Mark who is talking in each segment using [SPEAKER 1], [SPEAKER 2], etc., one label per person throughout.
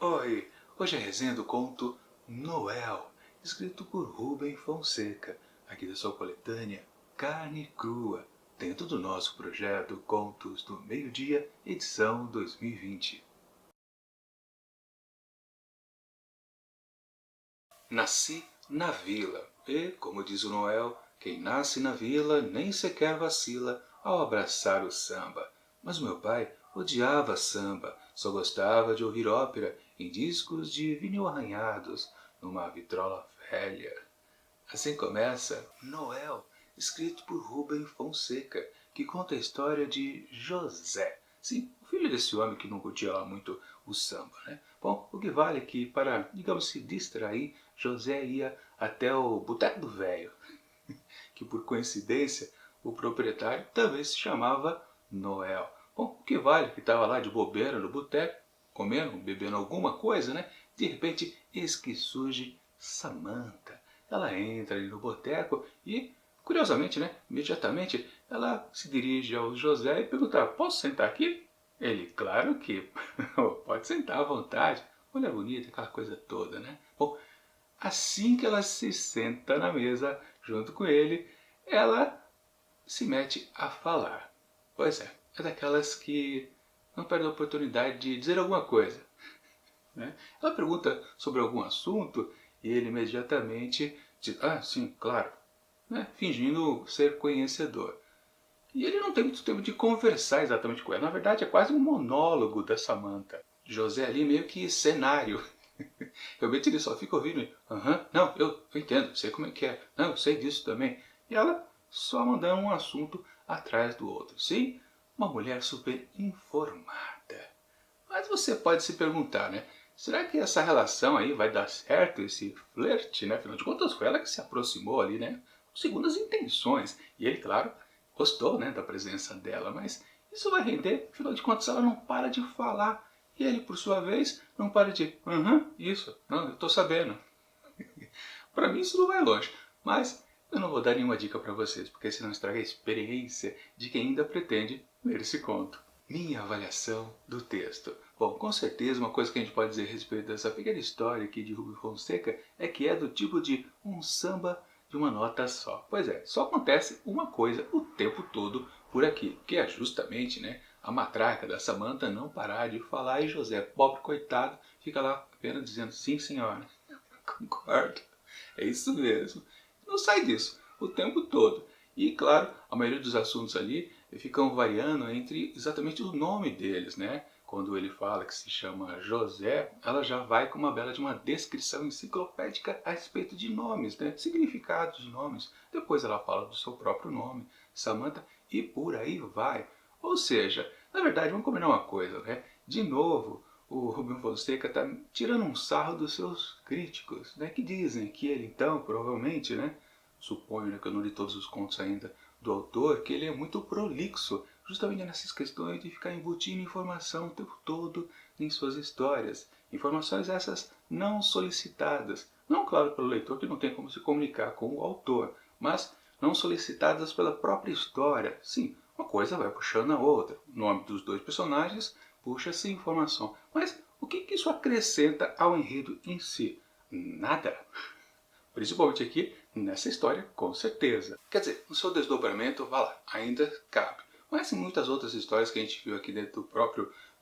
[SPEAKER 1] Oi, hoje é a resenha do conto Noel, escrito por Rubem Fonseca, aqui da sua coletânea Carne Crua, dentro do nosso projeto Contos do Meio-Dia, edição 2020. Nasci na vila, e, como diz o Noel, quem nasce na vila nem sequer vacila ao abraçar o samba. Mas meu pai odiava samba, só gostava de ouvir ópera em discos de vinil arranhados, numa vitrola velha. Assim começa Noel, escrito por Rubem Fonseca, que conta a história de José. Sim, o filho desse homem que não curtia lá muito o samba, né? Bom, o que vale é que para, digamos, se distrair, José ia até o Boteco do Velho, que por coincidência o proprietário também se chamava Noel. Bom, o que vale é que estava lá de bobeira no boteco, comendo, bebendo alguma coisa, né? De repente, eis que surge Samantha. Ela entra ali no boteco e, curiosamente, né? Imediatamente, ela se dirige ao José e pergunta: posso sentar aqui? Ele, claro que pode sentar à vontade. Mulher bonita, aquela coisa toda, né? Bom, assim que ela se senta na mesa junto com ele, ela se mete a falar. Pois é daquelas que não perde a oportunidade de dizer alguma coisa, né? Ela pergunta sobre algum assunto e ele imediatamente diz: ah, sim, claro, né? Fingindo ser conhecedor. E ele não tem muito tempo de conversar exatamente com ela. Na verdade, é quase um monólogo da Samantha. José ali meio que cenário. Realmente ele só fica ouvindo. Aham, não, eu entendo, sei como é que é. Não, eu sei disso também. E ela só mandando um assunto atrás do outro. Sim, uma mulher super informada. Mas você pode se perguntar, né? Será que essa relação aí vai dar certo, esse flerte, né? Afinal de contas, foi ela que se aproximou ali, né? Segundo as intenções. E ele, claro, gostou, né, da presença dela, mas isso vai render, afinal de contas, ela não para de falar. E ele, por sua vez, não para de, isso, não, eu tô sabendo. Para mim isso não vai longe, mas eu não vou dar nenhuma dica para vocês, porque senão estraga a experiência de quem ainda pretende ler esse conto. Minha avaliação do texto. Bom, com certeza uma coisa que a gente pode dizer a respeito dessa pequena história aqui de Rubem Fonseca é que é do tipo de um samba de uma nota só. Pois é, só acontece uma coisa o tempo todo por aqui, que é justamente, né, a matraca da Samantha não parar de falar e José, pobre coitado, fica lá apenas dizendo sim, senhora. Concordo. É isso mesmo. Não sai disso o tempo todo. E, claro, a maioria dos assuntos ali ficam variando entre exatamente o nome deles, né? Quando ele fala que se chama José, ela já vai com uma bela de uma descrição enciclopédica a respeito de nomes, né? Significados de nomes. Depois ela fala do seu próprio nome, Samantha, e por aí vai. Ou seja, na verdade, vamos combinar uma coisa, né? De novo, o Rubem Fonseca está tirando um sarro dos seus críticos, né, que dizem que ele então, provavelmente, né, suponho, né, que eu não li todos os contos ainda do autor, que ele é muito prolixo, justamente nessas questões de ficar embutindo informação o tempo todo em suas histórias. Informações essas não solicitadas, não, claro, pelo leitor que não tem como se comunicar com o autor, mas não solicitadas pela própria história. Sim, uma coisa vai puxando a outra. O nome dos dois personagens puxa-se informação. Mas o que isso acrescenta ao enredo em si? Nada. Principalmente aqui nessa história, com certeza. Quer dizer, no seu desdobramento, vá lá, ainda cabe. Mas em muitas outras histórias que a gente viu aqui dentro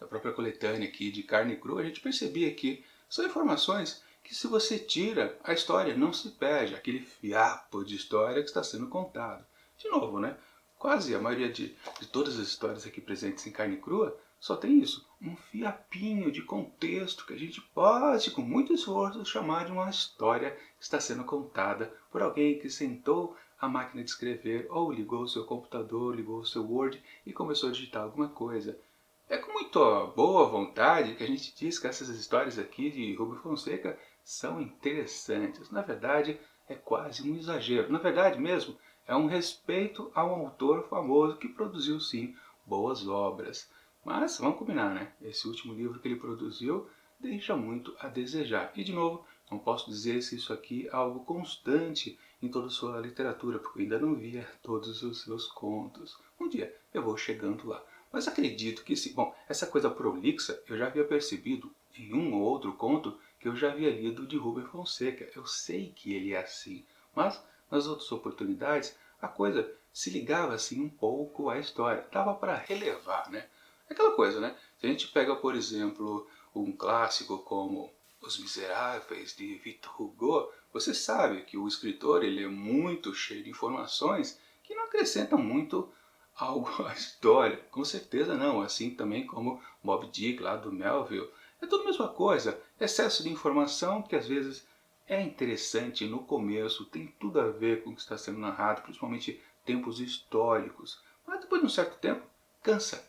[SPEAKER 1] da própria coletânea aqui de Carne Crua, a gente percebia que são informações que, se você tira, a história não se perde, aquele fiapo de história que está sendo contado. De novo, né? Quase a maioria de todas as histórias aqui presentes em Carne Crua só tem isso, um fiapinho de contexto que a gente pode, com muito esforço, chamar de uma história que está sendo contada por alguém que sentou a máquina de escrever ou ligou o seu computador, ligou o seu Word e começou a digitar alguma coisa. É com muita boa vontade que a gente diz que essas histórias aqui de Rubem Fonseca são interessantes. Na verdade, é quase um exagero. Na verdade mesmo, é um respeito ao autor famoso que produziu, sim, boas obras. Mas, vamos combinar, né? Esse último livro que ele produziu deixa muito a desejar. E, de novo, não posso dizer se isso aqui é algo constante em toda a sua literatura, porque eu ainda não via todos os seus contos. Um dia eu vou chegando lá. Mas acredito que sim. Bom, essa coisa prolixa eu já havia percebido em um ou outro conto que eu já havia lido de Rubem Fonseca. Eu sei que ele é assim, mas nas outras oportunidades a coisa se ligava assim um pouco à história, dava para relevar, né? Aquela coisa, né? Se a gente pega, por exemplo, um clássico como Os Miseráveis, de Victor Hugo, você sabe que o escritor ele é muito cheio de informações que não acrescentam muito algo à história. Com certeza não, assim também como Moby Dick lá do Melville. É tudo a mesma coisa, excesso de informação que às vezes é interessante no começo, tem tudo a ver com o que está sendo narrado, principalmente tempos históricos. Mas depois de um certo tempo, cansa.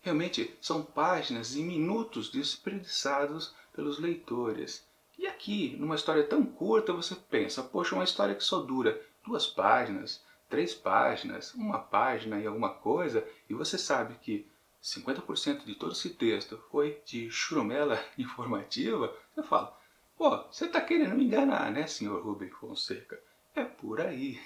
[SPEAKER 1] Realmente são páginas e minutos desperdiçados pelos leitores. E aqui, numa história tão curta, você pensa, poxa, uma história que só dura 2 páginas, 3 páginas, 1 página e alguma coisa, e você sabe que 50% de todo esse texto foi de churumela informativa, você fala, pô, você está querendo me enganar, né, senhor Rubem Fonseca? É por aí.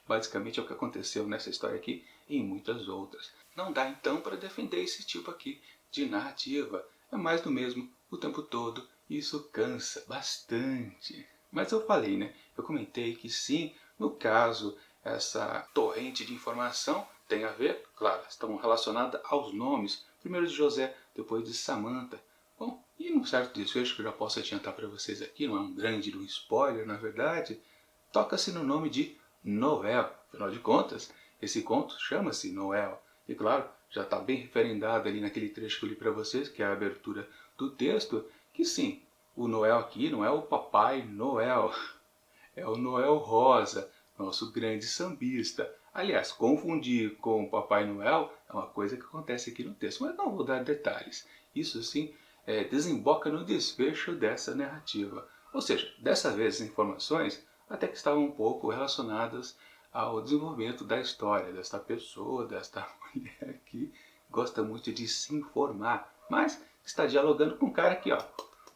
[SPEAKER 1] Basicamente é o que aconteceu nessa história aqui e em muitas outras. Não dá então para defender esse tipo aqui de narrativa. É mais do mesmo o tempo todo e isso cansa bastante. Mas eu falei, né? Eu comentei que sim, no caso, essa torrente de informação tem a ver, claro, estão relacionadas aos nomes, primeiro de José, depois de Samantha. Bom, e num certo desfecho que eu já posso adiantar para vocês aqui, não é um grande spoiler na verdade, toca-se no nome de Noel. Afinal de contas, esse conto chama-se Noel. E claro, já está bem referendado ali naquele trecho que eu li para vocês, que é a abertura do texto, que sim, o Noel aqui não é o Papai Noel, é o Noel Rosa, nosso grande sambista. Aliás, confundir com o Papai Noel é uma coisa que acontece aqui no texto, mas não vou dar detalhes. Isso sim desemboca no desfecho dessa narrativa. Ou seja, dessa vez as informações até que estavam um pouco relacionadas ao desenvolvimento da história desta pessoa, desta mulher que gosta muito de se informar, mas está dialogando com um cara que, ó,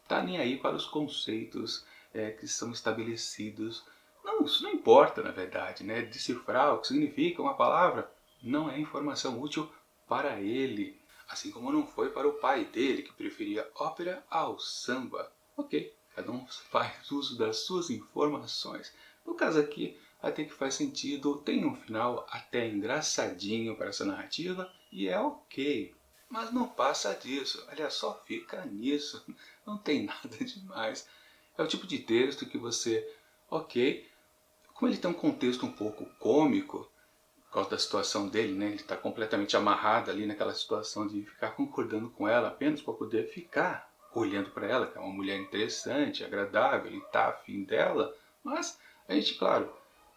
[SPEAKER 1] tá nem aí para os conceitos que são estabelecidos. Não, isso não importa, na verdade, né? Decifrar o que significa uma palavra não é informação útil para ele. Assim como não foi para o pai dele, que preferia ópera ao samba. Ok, cada um faz uso das suas informações. No caso aqui, até que faz sentido, tem um final até engraçadinho para essa narrativa e é ok. Mas não passa disso, aliás, só fica nisso, não tem nada demais. É o tipo de texto que você, ok, como ele tem um contexto um pouco cômico, por causa da situação dele, né? Ele está completamente amarrado ali naquela situação de ficar concordando com ela apenas para poder ficar olhando para ela, que é uma mulher interessante, agradável, ele está afim dela, mas a gente, claro,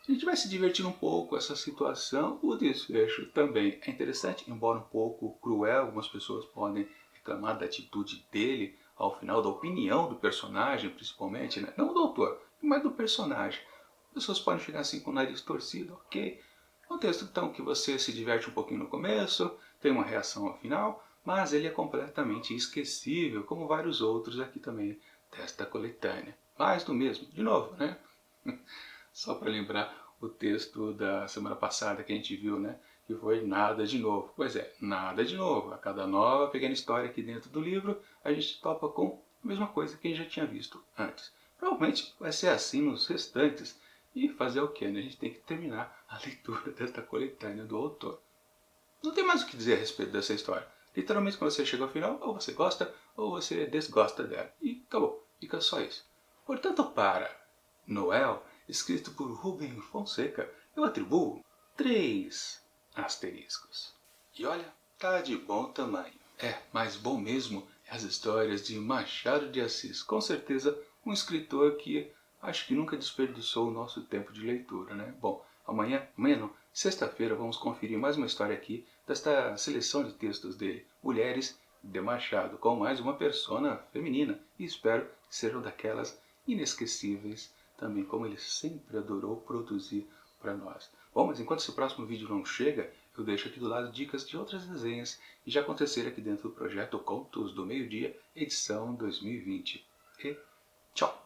[SPEAKER 1] a gente vai se divertir um pouco com essa situação. O desfecho também é interessante, embora um pouco cruel, algumas pessoas podem reclamar da atitude dele ao final, da opinião do personagem, principalmente, né? Não do autor, mas do personagem. As pessoas podem ficar assim com o nariz torcido, ok? É um texto então que você se diverte um pouquinho no começo, tem uma reação ao final, mas ele é completamente esquecível, como vários outros aqui também desta coletânea. Mais do mesmo, de novo, né? Só para lembrar o texto da semana passada que a gente viu, né? Que foi nada de novo. Pois é, nada de novo. A cada nova pequena história aqui dentro do livro, a gente topa com a mesma coisa que a gente já tinha visto antes. Provavelmente vai ser assim nos restantes. E fazer o que, né? A gente tem que terminar a leitura desta coletânea do autor. Não tem mais o que dizer a respeito dessa história. Literalmente, quando você chega ao final, ou você gosta ou você desgosta dela. E acabou. Fica só isso. Portanto, para Noel, escrito por Rubem Fonseca, eu atribuo 3 asteriscos. E olha, tá de bom tamanho. É, mas bom mesmo é as histórias de Machado de Assis. Com certeza, um escritor que acho que nunca desperdiçou o nosso tempo de leitura, né? Bom, amanhã não, sexta-feira vamos conferir mais uma história aqui desta seleção de textos dele, Mulheres de Machado, com mais uma persona feminina. E espero que sejam daquelas inesquecíveis, também como ele sempre adorou produzir para nós. Bom, mas enquanto esse próximo vídeo não chega, eu deixo aqui do lado dicas de outras resenhas que já aconteceram aqui dentro do projeto Contos do Meio-Dia, edição 2020. E tchau!